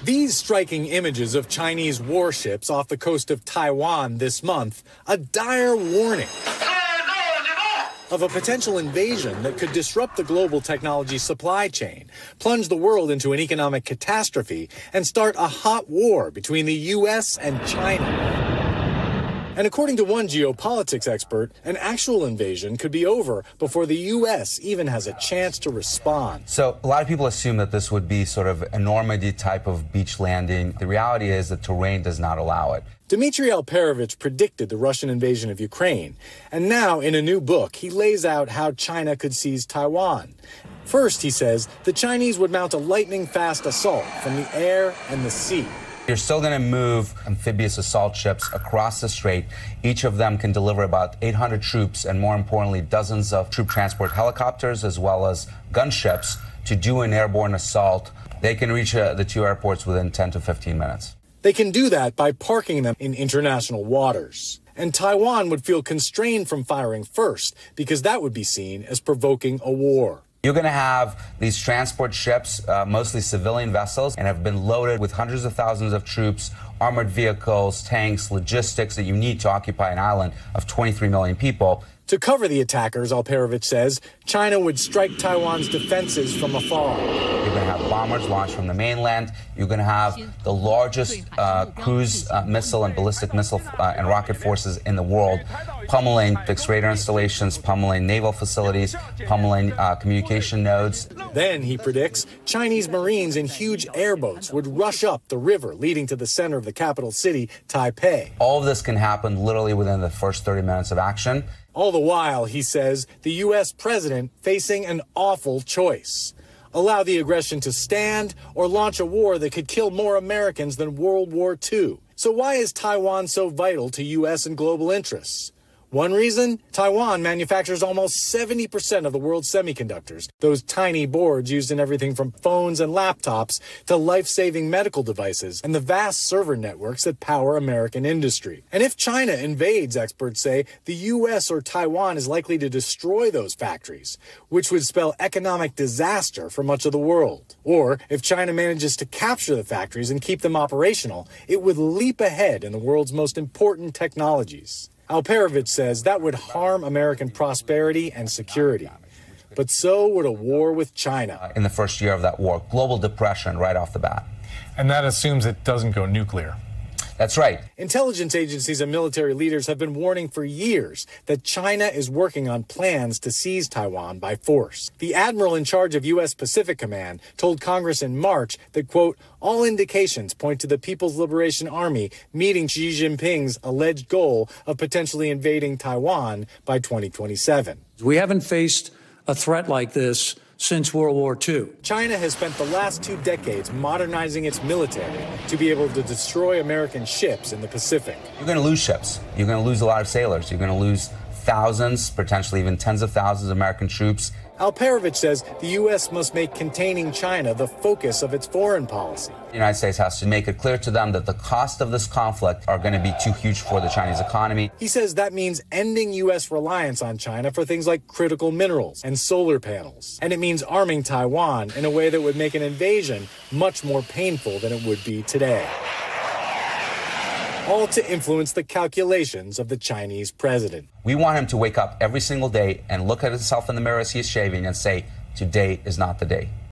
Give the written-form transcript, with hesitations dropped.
These striking images of Chinese warships off the coast of Taiwan this month, a dire warning of a potential invasion that could disrupt the global technology supply chain, plunge the world into an economic catastrophe, and start a hot war between the U.S. and China. And according to one geopolitics expert, an actual invasion could be over before the U.S. even has a chance to respond. So a lot of people assume that this would be sort of a Normandy type of beach landing. The reality is the terrain does not allow it. Dmitry Alperovich predicted the Russian invasion of Ukraine, and now in a new book, he lays out how China could seize Taiwan. First, he says, the Chinese would mount a lightning-fast assault from the air and the sea. You're still going to move amphibious assault ships across the strait. Each of them can deliver about 800 troops and, more importantly, dozens of troop transport helicopters as well as gunships to do an airborne assault. They can reach the two airports within 10 to 15 minutes. They can do that by parking them in international waters. And Taiwan would feel constrained from firing first because that would be seen as provoking a war. You're going to have these transport ships, mostly civilian vessels, and have been loaded with hundreds of thousands of troops, armored vehicles, tanks, logistics that you need to occupy an island of 23 million people. To cover the attackers, Alperovich says, China would strike Taiwan's defenses from afar. You're going to have bombers launched from the mainland. You're going to have the largest cruise missile and ballistic missile and rocket forces in the world, pummeling fixed radar installations, pummeling naval facilities, pummeling communication nodes. Then, he predicts, Chinese Marines in huge airboats would rush up the river leading to the center of the capital city, Taipei. All of this can happen literally within the first 30 minutes of action. All the while, he says, the U.S. president facing an awful choice. Allow the aggression to stand or launch a war that could kill more Americans than World War II. So why is Taiwan so vital to U.S. and global interests? One reason, Taiwan manufactures almost 70% of the world's semiconductors, those tiny boards used in everything from phones and laptops to life-saving medical devices and the vast server networks that power American industry. And if China invades, experts say, the U.S. or Taiwan is likely to destroy those factories, which would spell economic disaster for much of the world. Or if China manages to capture the factories and keep them operational, it would leap ahead in the world's most important technologies. Alperovich says that would harm American prosperity and security. But so would a war with China. In the first year of that war, global depression right off the bat. And that assumes it doesn't go nuclear. That's right. Intelligence agencies and military leaders have been warning for years that China is working on plans to seize Taiwan by force. The admiral in charge of U.S. Pacific Command told Congress in March that, quote, all indications point to the People's Liberation Army meeting Xi Jinping's alleged goal of potentially invading Taiwan by 2027. We haven't faced a threat like this since World War II. China has spent the last 2 decades modernizing its military to be able to destroy American ships in the Pacific. You're going to lose ships. You're going to lose a lot of sailors. You're going to lose thousands, potentially even tens of thousands of American troops. Alperovich says the U.S. must make containing China the focus of its foreign policy. The United States has to make it clear to them that the cost of this conflict are going to be too huge for the Chinese economy. He says that means ending U.S. reliance on China for things like critical minerals and solar panels. And it means arming Taiwan in a way that would make an invasion much more painful than it would be today. All to influence the calculations of the Chinese president. We want him to wake up every single day and look at himself in the mirror as he is shaving and say, today is not the day.